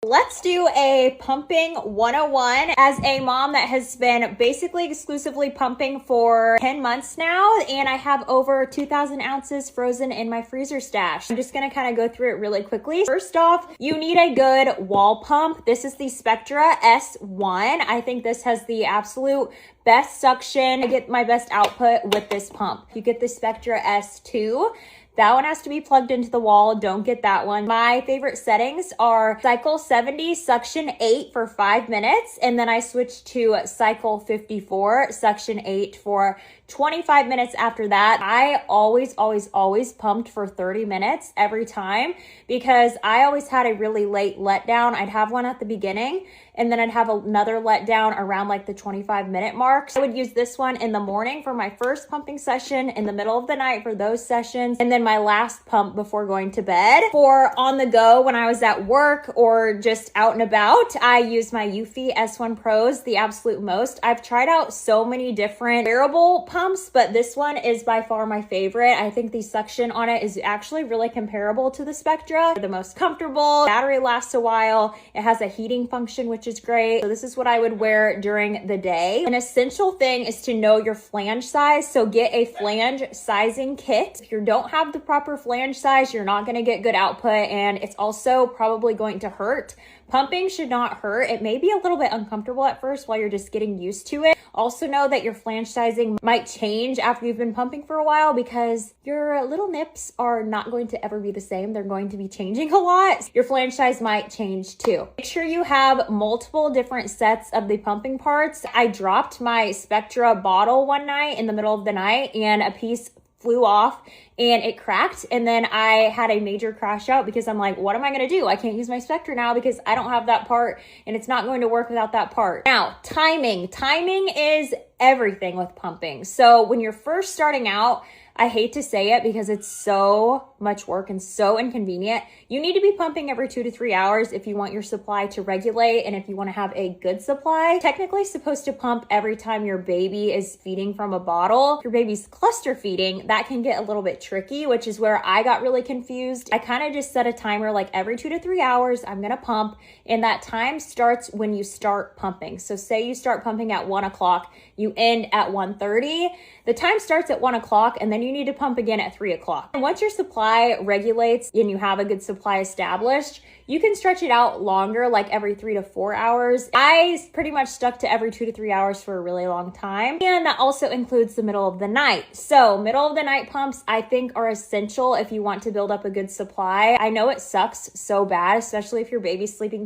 Let's do a pumping 101. As a mom that has been basically exclusively pumping for 10 months now, and I have over 2,000 ounces frozen in my freezer stash. I'm just gonna kind of go through it really quickly. First off, you need a good wall pump. This is the Spectra S1. I think this has the absolute best suction. I get my best output with this pump. You get the Spectra S2. That one has to be plugged into the wall. Don't get that one. My favorite settings are cycle 70, suction 8 for 5 minutes. And then I switch to cycle 54, suction 8 for 25 minutes after that. I always pumped for 30 minutes every time because I always had a really late letdown. I'd have one at the beginning and then I'd have another letdown around like the 25-minute mark. So I would use this one in the morning for my first pumping session, in the middle of the night for those sessions, and then my last pump before going to bed. For on the go when I was at work or just out and about, I use my Eufy S1 Pros the absolute most. I've tried out so many different wearable pumps, but this one is by far my favorite. I think the suction on it is actually really comparable to the Spectra. The most comfortable, battery lasts a while. It has a heating function, which is great. So this is what I would wear during the day. An essential thing is to know your flange size. So get a flange sizing kit. If you don't have the proper flange size, you're not gonna get good output, and it's also probably going to hurt. Pumping should not hurt. It may be a little bit uncomfortable at first while you're just getting used to it. Also know that your flange sizing might change after you've been pumping for a while because your little nips are not going to ever be the same. They're going to be changing a lot. Your flange size might change too. Make sure you have multiple different sets of the pumping parts. I dropped my Spectra bottle one night in the middle of the night and a piece flew off and it cracked, and then I had a major crash out because I'm like, what am I gonna do? I can't use my Spectra now because I don't have that part and it's not going to work without that part. Now, timing is everything with pumping. So when you're first starting out, I hate to say it because it's so much work and so inconvenient. You need to be pumping every 2 to 3 hours if you want your supply to regulate and if you want to have a good supply. Technically supposed to pump every time your baby is feeding from a bottle. If your baby's cluster feeding, that can get a little bit tricky, which is where I got really confused. I kind of just set a timer like every 2 to 3 hours, I'm gonna pump, and that time starts when you start pumping. So say you start pumping at 1 o'clock, you end at 1:30. The time starts at 1 o'clock and then you need to pump again at 3 o'clock. And once your supply regulates and you have a good supply established, you can stretch it out longer, like every 3 to 4 hours. I pretty much stuck to every 2 to 3 hours for a really long time. And that also includes the middle of the night. So middle of the night pumps, I think, are essential if you want to build up a good supply. I know it sucks so bad, especially if your baby's sleeping